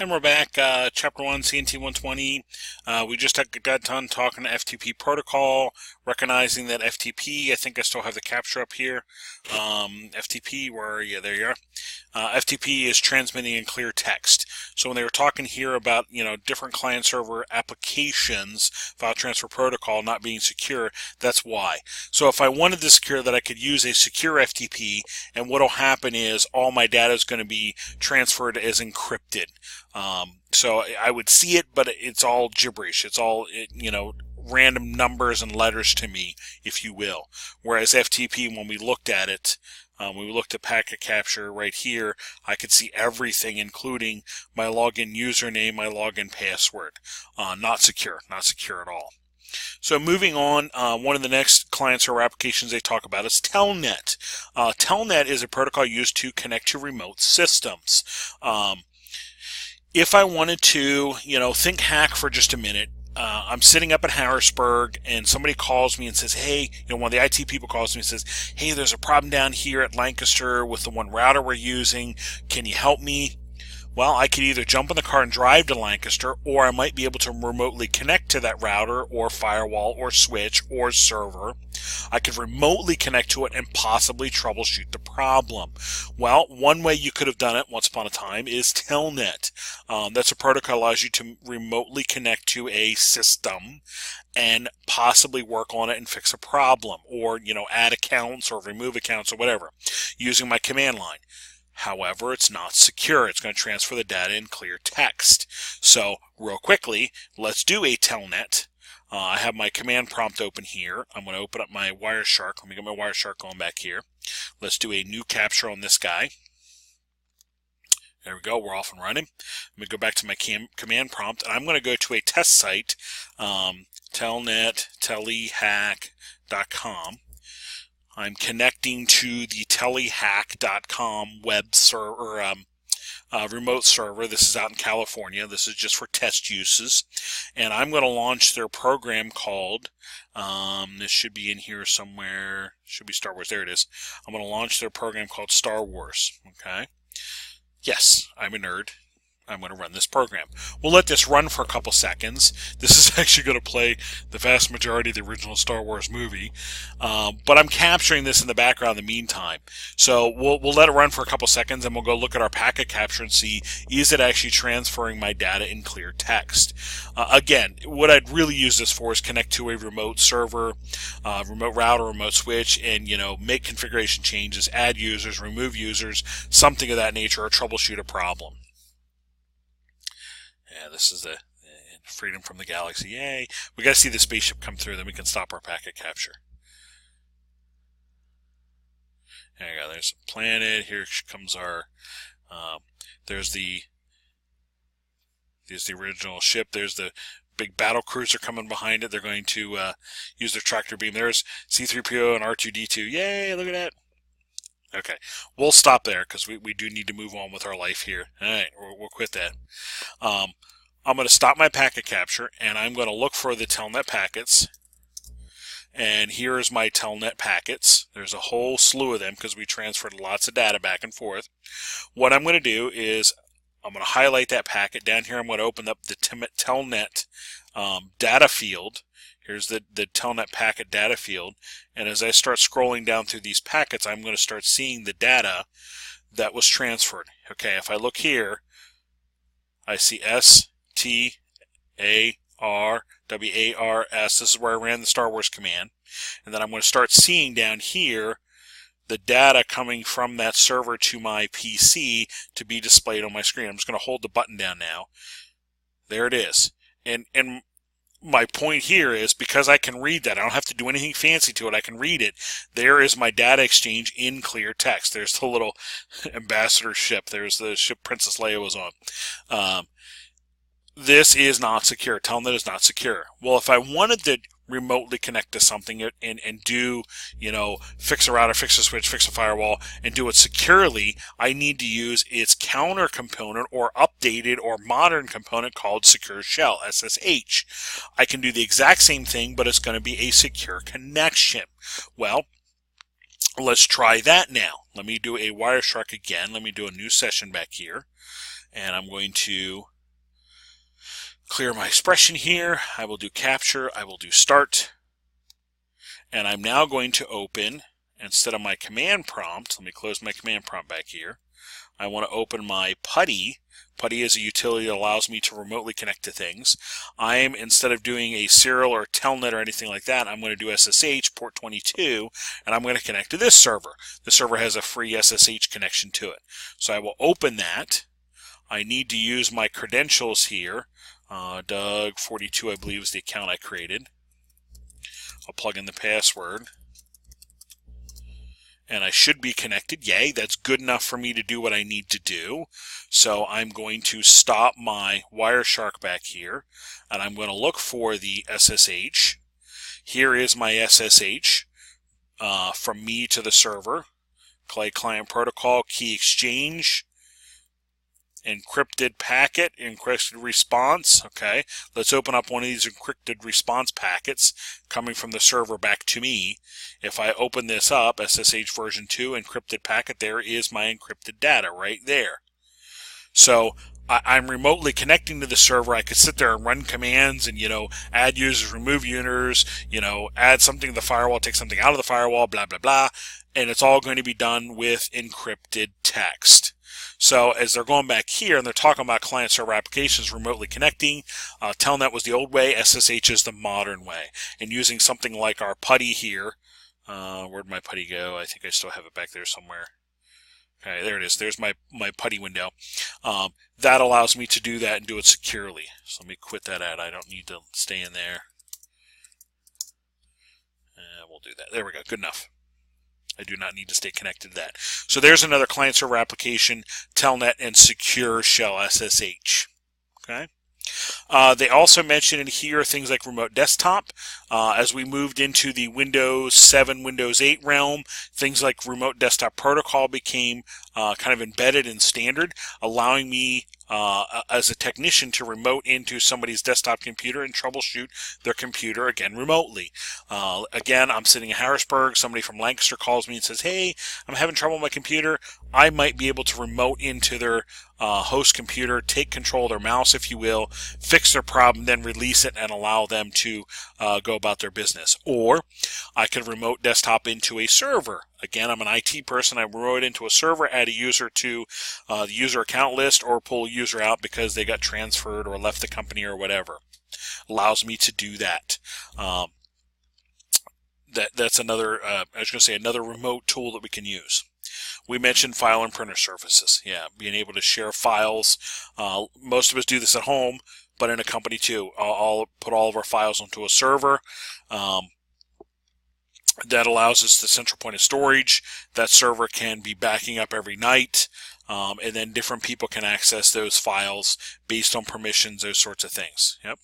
And we're back, Chap1 CNT120. We just got done talking to FTP protocol, recognizing that FTP, I think I still have the capture up here. FTP, where are you? There you are. FTP is transmitting in clear text. So when they were talking here about, different client-server applications, file transfer protocol not being secure, that's why. So if I wanted to secure that, I could use a secure FTP, and what'll happen is all my data is going to be transferred as encrypted. So I would see it, but it's all gibberish. It's all, random numbers and letters to me, if you will. Whereas FTP, when we looked at it, when we looked at packet capture right here, I could see everything, including my login username, my login password. Not secure at all. So moving on, one of the next client-server applications they talk about is Telnet. Telnet is a protocol used to connect to remote systems. If I wanted to, think hack for just a minute, I'm sitting up in Harrisburg and somebody calls me and says, hey, one of the IT people calls me and says, hey, there's a problem down here at Lancaster with the one router we're using. Can you help me? Well, I could either jump in the car and drive to Lancaster, or I might be able to remotely connect to that router or firewall or switch or server. I could remotely connect to it and possibly troubleshoot the problem. Well, one way you could have done it once upon a time is Telnet. That's a protocol that allows you to remotely connect to a system and possibly work on it and fix a problem, or, add accounts or remove accounts or whatever using my command line. However, it's not secure. It's going to transfer the data in clear text. So, real quickly, let's do a telnet. I have my command prompt open here. I'm going to open up my Wireshark. Let me get my Wireshark going back here. Let's do a new capture on this guy. There we go. We're off and running. Let me go back to my command prompt, and I'm going to go to a test site, telnet, telehack.com. I'm connecting to the telehack.com web server, remote server. This is out in California. This is just for test uses. And I'm going to launch their program called, this should be in here somewhere, should be Star Wars. There it is. I'm going to launch their program called Star Wars. Okay. Yes, I'm a nerd. I'm going to run this program. We'll let this run for a couple seconds. This is actually going to play the vast majority of the original Star Wars movie, but I'm capturing this in the background in the meantime. So we'll let it run for a couple seconds, and we'll go look at our packet capture and see, is it actually transferring my data in clear text? Again, what I'd really use this for is connect to a remote server, remote router, remote switch, and make configuration changes, add users, remove users, something of that nature, or troubleshoot a problem. Yeah, this is the freedom from the galaxy. Yay. We got to see the spaceship come through, then we can stop our packet capture. There you go. There's a planet. Here comes our, there's the original ship. There's the big battle cruiser coming behind it. They're going to use their tractor beam. There's C-3PO and R2-D2. Yay, look at that. Okay, we'll stop there because we do need to move on with our life here. All right, we'll quit that. I'm going to stop my packet capture, and I'm going to look for the telnet packets. And here's my telnet packets. There's a whole slew of them because we transferred lots of data back and forth. What I'm going to do is I'm going to highlight that packet. Down here I'm going to open up the telnet data field. Here's the telnet packet data field, and as I start scrolling down through these packets, I'm going to start seeing the data that was transferred. Okay, if I look here, I see STARWARS. This is where I ran the Star Wars command, and then I'm going to start seeing down here the data coming from that server to my PC to be displayed on my screen. I'm just going to hold the button down now. There it is, and my point here is because I can read that, I don't have to do anything fancy to it, I can read it. There is my data exchange in clear text. There's the little ambassador ship. There's the ship Princess Leia was on. This is not secure. Telnet is not secure. Well, if I wanted to remotely connect to something and do, fix a router, fix a switch, fix a firewall, and do it securely, I need to use its counter component or updated or modern component called Secure Shell, SSH. I can do the exact same thing, but it's going to be a secure connection. Well, let's try that now. Let me do a Wireshark again. Let me do a new session back here. And I'm going to clear my expression here. I will do capture. I will do start. And I'm now going to open, instead of my command prompt, let me close my command prompt back here. I want to open my PuTTY. PuTTY is a utility that allows me to remotely connect to things. I'm, instead of doing a serial or telnet or anything like that, I'm going to do SSH port 22, and I'm going to connect to this server. The server has a free SSH connection to it. So I will open that. I need to use my credentials here. Doug42, I believe, is the account I created. I'll plug in the password. And I should be connected. Yay, that's good enough for me to do what I need to do. So I'm going to stop my Wireshark back here, and I'm going to look for the SSH. Here is my SSH from me to the server. Client protocol, key exchange, encrypted packet, encrypted response. Okay, let's open up one of these encrypted response packets coming from the server back to me. If I open this up, SSH version 2 encrypted packet, there is my encrypted data right there. So I'm remotely connecting to the server. I could sit there and run commands and, add users, remove users, add something to the firewall, take something out of the firewall, blah, blah, blah. And it's all going to be done with encrypted text. So as they're going back here and they're talking about client-server applications remotely connecting, Telnet was the old way, SSH is the modern way. And using something like our PuTTY here, where'd my PuTTY go? I think I still have it back there somewhere. Okay, there it is. There's my PuTTY window. That allows me to do that and do it securely. So let me quit that out. I don't need to stay in there. We'll do that. There we go. Good enough. I do not need to stay connected to that. So there's another client-server application, Telnet and Secure Shell SSH. Okay. They also mentioned in here things like remote desktop. As we moved into the Windows 7, Windows 8 realm, things like remote desktop protocol became kind of embedded in standard, allowing me as a technician to remote into somebody's desktop computer and troubleshoot their computer, again, remotely. Again, I'm sitting in Harrisburg. Somebody from Lancaster calls me and says, hey, I'm having trouble with my computer. I might be able to remote into their host computer, take control of their mouse, if you will, fix their problem, then release it and allow them to go about their business. Or I could remote desktop into a server. Again, I'm an IT person. I remote into a server, add a user to the user account list, or pull a user out because they got transferred or left the company or whatever. Allows me to do that. That's another, I was going to say, another remote tool that we can use. We mentioned file and printer services. Yeah, being able to share files. Most of us do this at home, but in a company too. I'll put all of our files onto a server. That allows us the central point of storage. That server can be backing up every night, and then different people can access those files based on permissions, those sorts of things. Yep.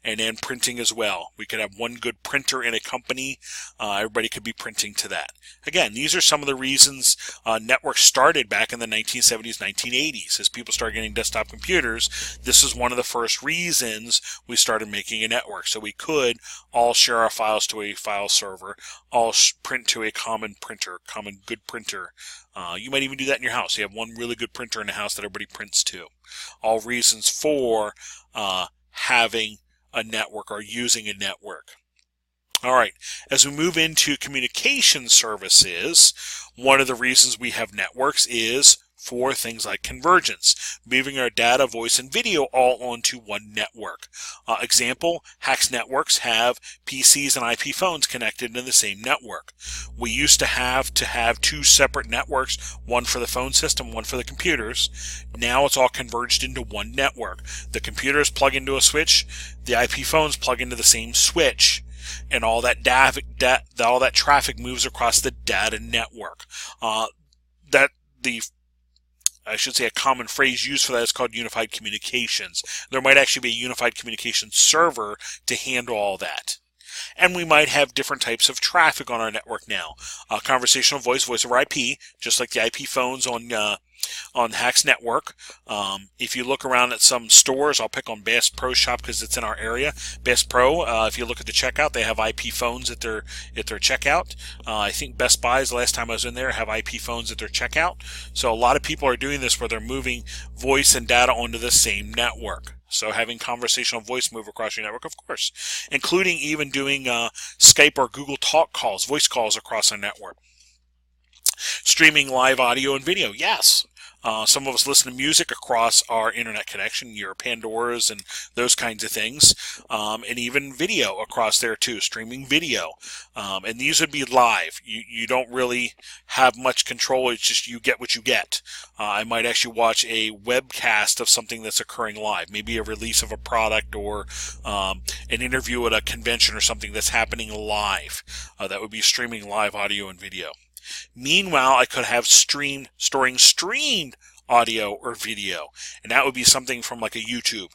And then printing as well. We could have one good printer in a company. Everybody could be printing to that. Again, these are some of the reasons networks started back in the 1970s, 1980s. As people started getting desktop computers, this is one of the first reasons we started making a network. So we could all share our files to a file server, all print to a common printer, common good printer. You might even do that in your house. You have one really good printer in the house that everybody prints to. All reasons for having a network or using a network. All right, as we move into communication services, one of the reasons we have networks is for things like convergence, moving our data, voice, and video all onto one network. Example, HACS networks have PCs and IP phones connected in the same network. We used to have two separate networks, one for the phone system, one for the computers. Now it's all converged into one network. The computers plug into a switch, the IP phones plug into the same switch, and all that traffic moves across the data network. I should say a common phrase used for that is called unified communications. There might actually be a unified communications server to handle all that. And we might have different types of traffic on our network now. Conversational voice over IP, just like the IP phones on on Hacks Network. If you look around at some stores, I'll pick on Bass Pro Shop because it's in our area. Bass Pro, if you look at the checkout, they have IP phones at their checkout. I think Best Buy's, the last time I was in there, have IP phones at their checkout. So a lot of people are doing this where they're moving voice and data onto the same network. So having conversational voice move across your network, of course, including even doing Skype or Google Talk calls, voice calls across our network. Streaming live audio and video, yes. Some of us listen to music across our internet connection, your Pandoras and those kinds of things, and even video across there too, streaming video. And these would be live. You don't really have much control. It's just you get what you get. I might actually watch a webcast of something that's occurring live, maybe a release of a product or an interview at a convention or something that's happening live. That would be streaming live audio and video. Meanwhile, I could have storing streamed audio or video, and that would be something from like a YouTube.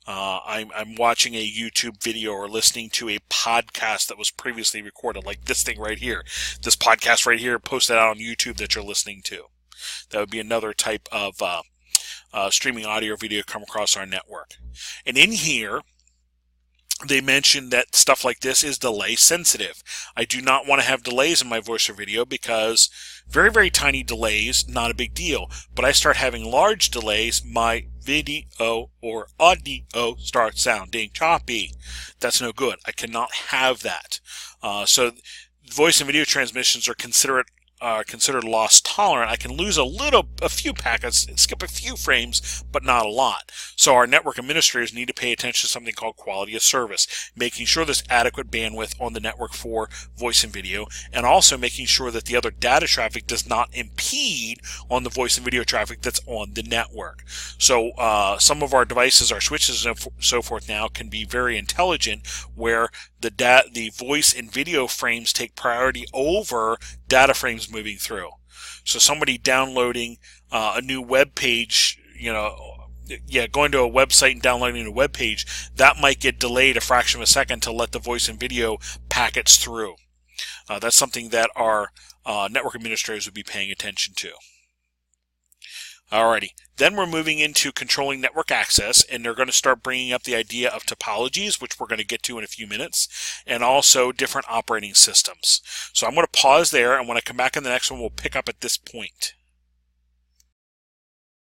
I'm watching a YouTube video or listening to a podcast that was previously recorded, like this thing right here. This podcast right here, posted out on YouTube that you're listening to. That would be another type of streaming audio or video come across our network. And in here, they mentioned that stuff like this is delay sensitive. I do not want to have delays in my voice or video because very, very tiny delays, not a big deal. But I start having large delays, my video or audio starts sounding choppy. That's no good. I cannot have that. So voice and video transmissions are considered loss tolerant. I can lose a few packets, skip a few frames, but not a lot. So our network administrators need to pay attention to something called quality of service, making sure there's adequate bandwidth on the network for voice and video, and also making sure that the other data traffic does not impede on the voice and video traffic that's on the network. So some of our devices, our switches and so forth now can be very intelligent, where the voice and video frames take priority over data frames moving through. So somebody downloading a new web page, going to a website and downloading a web page, that might get delayed a fraction of a second to let the voice and video packets through. That's something that our network administrators would be paying attention to. Alrighty, then we're moving into controlling network access, and they're going to start bringing up the idea of topologies, which we're going to get to in a few minutes, and also different operating systems. So I'm going to pause there, and when I come back in the next one, we'll pick up at this point.